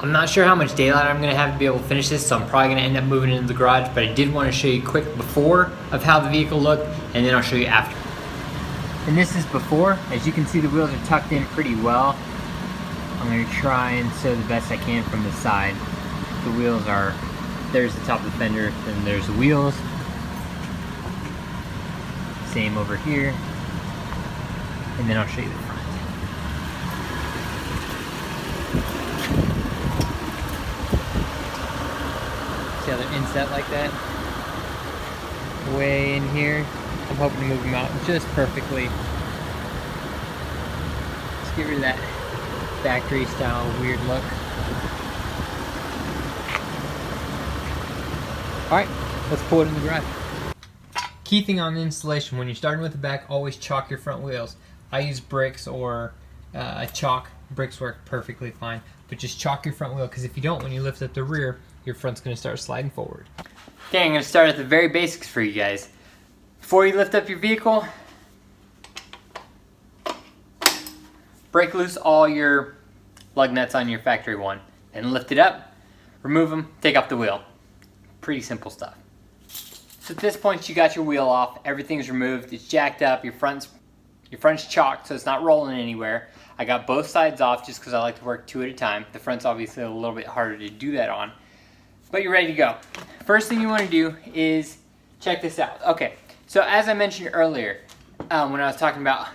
I'm not sure how much daylight I'm going to have to be able to finish this, so I'm probably going to end up moving into the garage, but I did want to show you quick before of how the vehicle looked, and then I'll show you after. And this is before. As you can see, the wheels are tucked in pretty well. I'm going to try and sew the best I can from the side. The wheels are, there's the top of the fender, then there's the wheels. Same over here. And then I'll show you the front. See how they're inset like that? Way in here. I'm hoping to move them out just perfectly. Let's get rid of that factory style weird look. Alright, let's pull it in the garage. Key thing on the installation, when you're starting with the back, always chalk your front wheels. I use bricks or chalk. Bricks work perfectly fine, but just chalk your front wheel, because if you don't, when you lift up the rear, your front's going to start sliding forward. Okay, I'm going to start at the very basics for you guys. Before you lift up your vehicle, break loose all your lug nuts on your factory one, and lift it up, remove them, take off the wheel. Pretty simple stuff. So at this point, you got your wheel off, everything's removed, it's jacked up, your front's chalked, so it's not rolling anywhere. I got both sides off just because I like to work two at a time. The front's obviously a little bit harder to do that on, but you're ready to go. First thing you want to do is check this out. Okay, so as I mentioned earlier, when I was talking about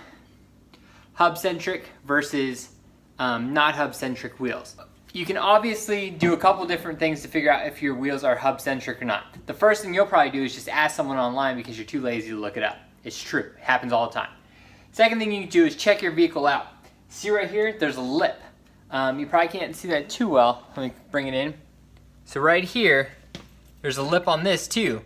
hub-centric versus not hub-centric wheels, you can obviously do a couple different things to figure out if your wheels are hub-centric or not. The first thing you'll probably do is just ask someone online because you're too lazy to look it up. It's true, it happens all the time. Second thing you can do is check your vehicle out. See right here, there's a lip. You probably can't see that too well. Let me bring it in. So right here, there's a lip on this too.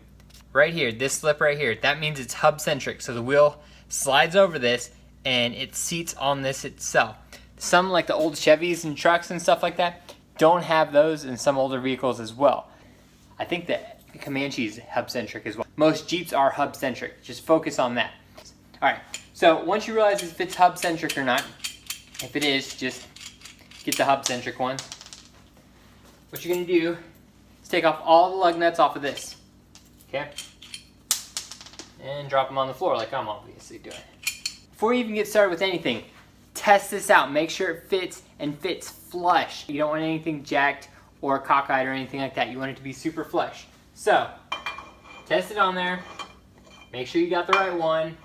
Right here, this lip right here. That means it's hub-centric. So the wheel slides over this and it seats on this itself. Some, like the old Chevys and trucks and stuff like that, don't have those, in some older vehicles as well. I think that Comanche's hub-centric as well. Most Jeeps are hub-centric. Just focus on that. Alright, so once you realize if it's hub-centric or not, if it is, just get the hub-centric one. What you're going to do is take off all the lug nuts off of this. Okay? And drop them on the floor like I'm obviously doing. Before you even get started with anything, test this out. Make sure it fits and fits flush. You don't want anything jacked or cockeyed or anything like that. You want it to be super flush. So, test it on there. Make sure you got the right one.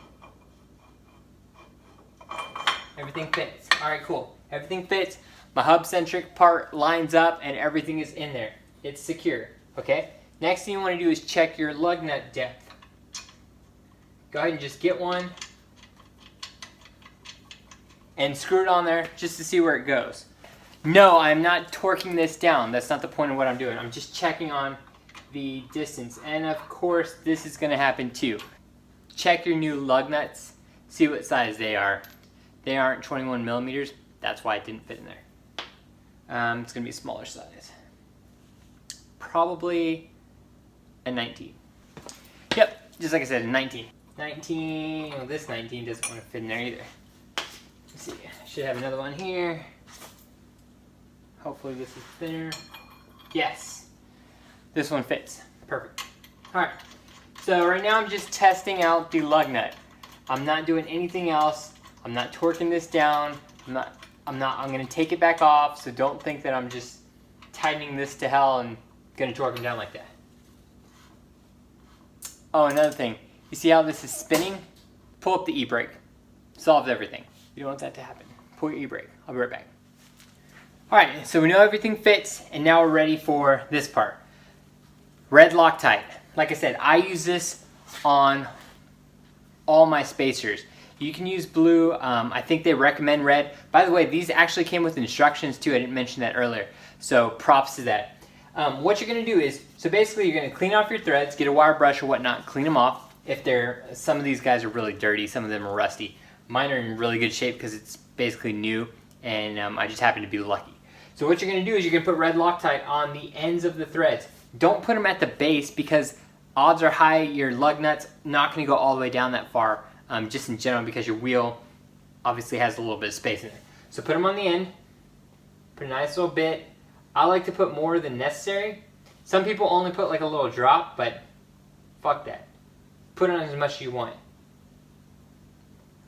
Everything fits. Alright, cool. Everything fits. My hub-centric part lines up and everything is in there. It's secure. Okay? Next thing you want to do is check your lug nut depth. Go ahead and just get one and screw it on there just to see where it goes. No, I'm not torquing this down. That's not the point of what I'm doing. I'm just checking on the distance. And of course, this is going to happen too. Check your new lug nuts. See what size they are. They aren't 21 millimeters. That's why it didn't fit in there. It's going to be a smaller size. Probably a 19. Yep, just like I said, a 19. 19, well, this 19 doesn't want to fit in there either. Let's see, I should have another one here. Hopefully this is thinner. Yes, this one fits. Perfect. Alright, so right now I'm just testing out the lug nut. I'm not doing anything else. I'm not torquing this down. I'm gonna take it back off, so don't think that I'm just tightening this to hell and gonna torque them down like that. Oh, another thing. You see how this is spinning? Pull up the e-brake. Solves everything. You don't want that to happen. Pull your e-brake. I'll be right back. Alright, so we know everything fits, and now we're ready for this part. Red Loctite. Like I said, I use this on all my spacers. You can use blue. I think they recommend red. By the way, these actually came with instructions too. I didn't mention that earlier. So props to that. What you're going to do is, so basically you're going to clean off your threads, get a wire brush or whatnot, clean them off. If some of these guys are really dirty, some of them are rusty. Mine are in really good shape because it's basically new, and I just happen to be lucky. So what you're going to do is you're going to put red Loctite on the ends of the threads. Don't put them at the base because odds are high your lug nut's not going to go all the way down that far, just in general, because your wheel obviously has a little bit of space in it. So put them on the end, put a nice little bit. I like to put more than necessary. Some people only put like a little drop, but fuck that. Put on as much as you want.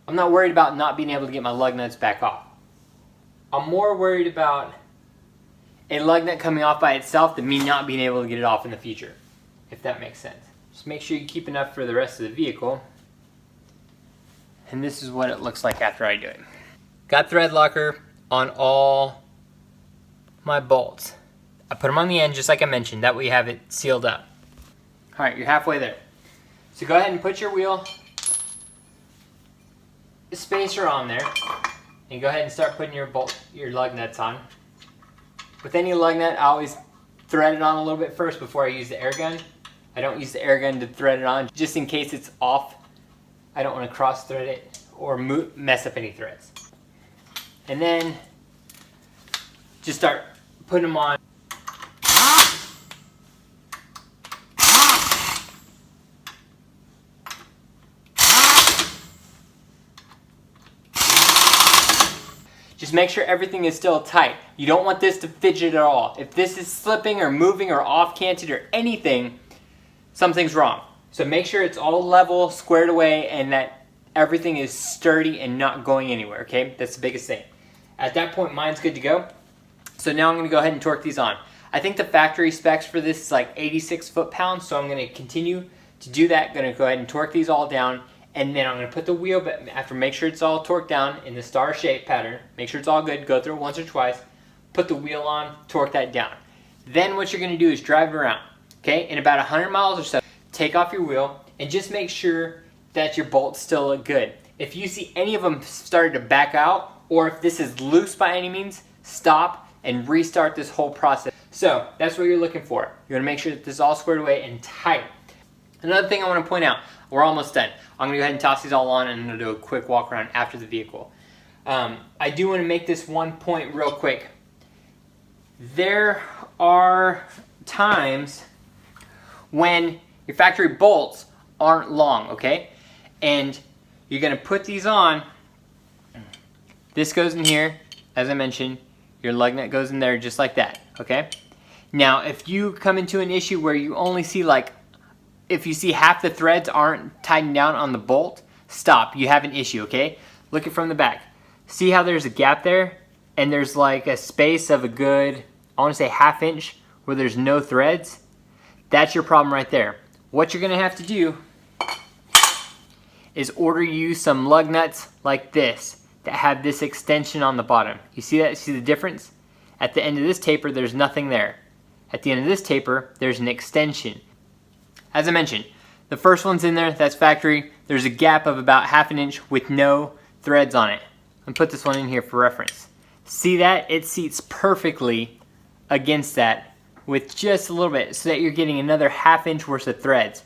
I'm not worried about not being able to get my lug nuts back off. I'm more worried about a lug nut coming off by itself than me not being able to get it off in the future, if that makes sense. Just make sure you keep enough for the rest of the vehicle. And this is what it looks like after I do it. Got thread locker on all my bolts. I put them on the end just like I mentioned, that way you have it sealed up. Alright, you're halfway there. So go ahead and put your wheel spacer on there, and go ahead and start putting your lug nuts on. With any lug nut, I always thread it on a little bit first before I use the air gun. I don't use the air gun to thread it on, just in case it's off. I don't want to cross thread it or mess up any threads. And then just start putting them on. Just make sure everything is still tight. You don't want this to fidget at all. If this is slipping or moving or off-canted or anything, something's wrong. So make sure it's all level, squared away, and that everything is sturdy and not going anywhere, okay? That's the biggest thing. At that point, mine's good to go. So now I'm gonna go ahead and torque these on. I think the factory specs for this is like 86 foot-pounds, so I'm gonna continue to do that. Gonna go ahead and torque these all down. And then I'm going to put the wheel, but after make sure it's all torqued down in the star shape pattern, make sure it's all good, go through it once or twice, put the wheel on, torque that down. Then what you're going to do is drive around, okay? In about 100 miles or so, take off your wheel and just make sure that your bolts still look good. If you see any of them started to back out, or if this is loose by any means, stop and restart this whole process. So that's what you're looking for. You want to make sure that this is all squared away and tight. Another thing I want to point out, we're almost done. I'm going to go ahead and toss these all on, and I'm going to do a quick walk around after the vehicle. I do want to make this one point real quick. There are times when your factory bolts aren't long, okay? And you're going to put these on. This goes in here, as I mentioned. Your lug nut goes in there just like that, okay? Now, if you come into an issue where you only see if you see half the threads aren't tightened down on the bolt, stop. You have an issue, okay? Look at from the back. See how there's a gap there? And there's like a space of a good, I want to say ½ inch where there's no threads? That's your problem right there. What you're going to have to do is order you some lug nuts like this that have this extension on the bottom. You see that? See the difference? At the end of this taper, there's nothing there. At the end of this taper, there's an extension. As I mentioned, the first one's in there, that's factory. There's a gap of about ½ inch with no threads on it. I'm put this one in here for reference. See that? It seats perfectly against that with just a little bit so that you're getting another ½ inch worth of threads.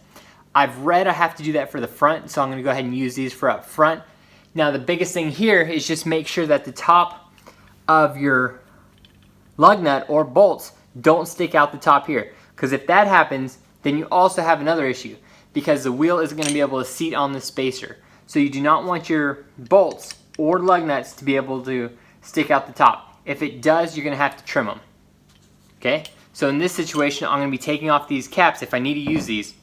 I've read I have to do that for the front, so I'm gonna go ahead and use these for up front. Now the biggest thing here is just make sure that the top of your lug nut or bolts don't stick out the top here. Because if that happens, then you also have another issue because the wheel isn't going to be able to seat on the spacer. So you do not want your bolts or lug nuts to be able to stick out the top. If it does, you're going to have to trim them. Okay? So in this situation, I'm going to be taking off these caps. If I need to use these,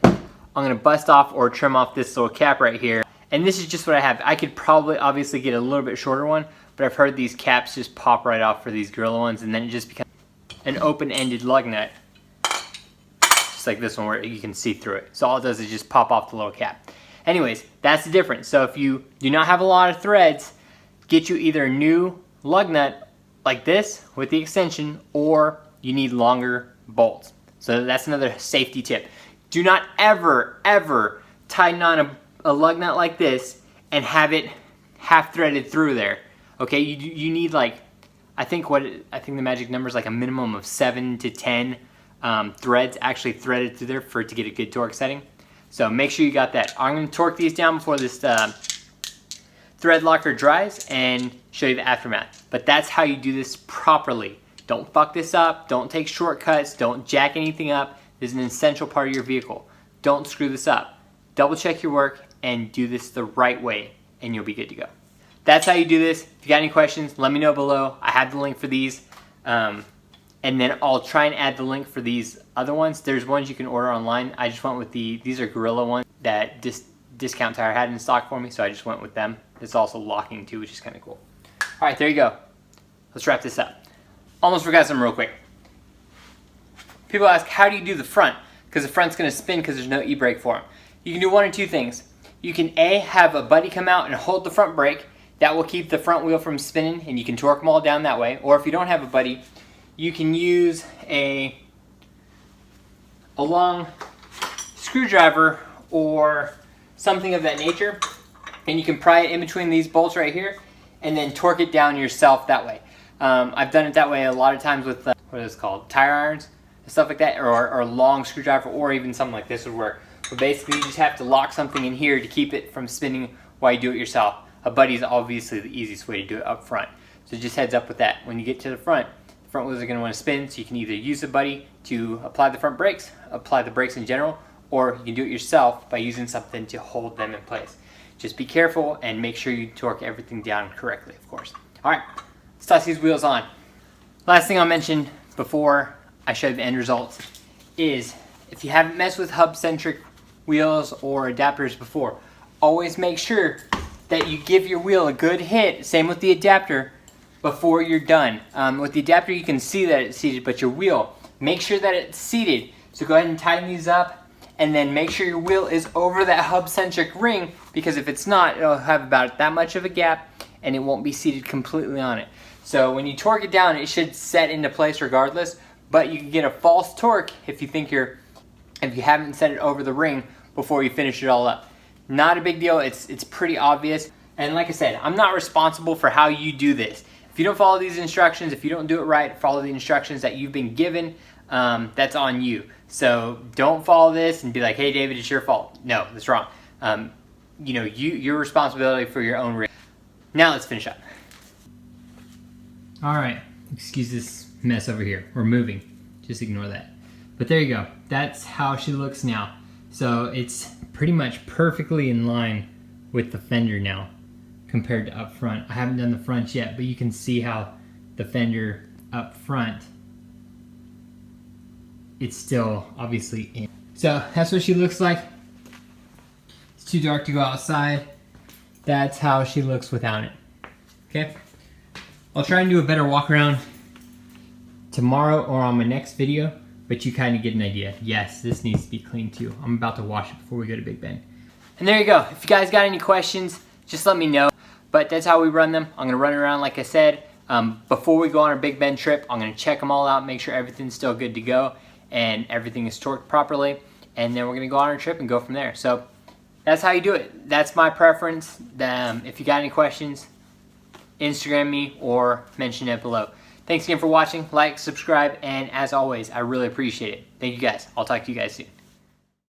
I'm going to bust off or trim off this little cap right here. And this is just what I have. I could probably obviously get a little bit shorter one, but I've heard these caps just pop right off for these Gorilla ones, and then it just becomes an open-ended lug nut. Like this one where you can see through it. So all it does is just pop off the little cap. Anyways, that's the difference. So if you do not have a lot of threads, get you either a new lug nut like this with the extension, or you need longer bolts. So that's another safety tip. Do not ever, ever tighten on a lug nut like this and have it half threaded through there. Okay, you need like, I think the magic number is like a minimum of 7 to 10 threads actually threaded through there for it to get a good torque setting. So make sure you got that. I'm going to torque these down before this thread locker dries and show you the aftermath. But that's how you do this properly. Don't fuck this up. Don't take shortcuts. Don't jack anything up. This is an essential part of your vehicle. Don't screw this up. Double check your work and do this the right way and you'll be good to go. That's how you do this. If you got any questions, let me know below. I have the link for these. and then I'll try and add the link for these other ones. There's ones you can order online. I just went with these are Gorilla ones that Discount Tire had in stock for me, so I just went with them. It's also locking too, which is kind of cool. All right, there you go. Let's wrap this up. Almost forgot something real quick. People ask, how do you do the front? Because the front's going to spin because there's no e-brake for them. You can do one or two things. You can A, have a buddy come out and hold the front brake. That will keep the front wheel from spinning, and you can torque them all down that way. Or if you don't have a buddy, you can use a long screwdriver or something of that nature, and you can pry it in between these bolts right here and then torque it down yourself that way. I've done it that way a lot of times with what is it called, tire irons and stuff like that, or a long screwdriver, or even something like this would work. But basically you just have to lock something in here to keep it from spinning while you do it yourself. A buddy is obviously the easiest way to do it up front. So just heads up with that. When you get to the front wheels are going to want to spin, so you can either use a buddy to apply the front brakes, apply the brakes in general, or you can do it yourself by using something to hold them in place. Just be careful and make sure you torque everything down correctly, of course. All right, let's toss these wheels on. Last thing I'll mention before I show you the end results is if you haven't messed with hub-centric wheels or adapters before, always make sure that you give your wheel a good hit, same with the adapter, before you're done. With the adapter you can see that it's seated, but your wheel, make sure that it's seated. So go ahead and tighten these up, and then make sure your wheel is over that hub-centric ring, because if it's not, it'll have about that much of a gap and it won't be seated completely on it. So when you torque it down, it should set into place regardless, but you can get a false torque if you haven't set it over the ring before you finish it all up. Not a big deal, it's pretty obvious. And like I said, I'm not responsible for how you do this. If you don't follow these instructions, if you don't do it right, follow the instructions that you've been given, that's on you. So don't follow this and be like, hey David, it's your fault. No, that's wrong. You know, your responsibility for your own risk. Now let's finish up. All right, excuse this mess over here. We're moving, just ignore that. But there you go, that's how she looks now. So it's pretty much perfectly in line with the fender now compared to up front. I haven't done the front yet, but you can see how the fender up front, it's still obviously in. So that's what she looks like. It's too dark to go outside. That's how she looks without it. Okay, I'll try and do a better walk around tomorrow or on my next video, but you kind of get an idea. Yes, this needs to be cleaned too. I'm about to wash it before we go to Big Bend. And there you go. If you guys got any questions, just let me know. But that's how we run them. I'm gonna run it around like I said. Before we go on our Big Bend trip, I'm gonna check them all out, make sure everything's still good to go and everything is torqued properly. And then we're gonna go on our trip and go from there. So that's how you do it. That's my preference. If you got any questions, Instagram me or mention it below. Thanks again for watching. Like, subscribe, and as always, I really appreciate it. Thank you guys. I'll talk to you guys soon.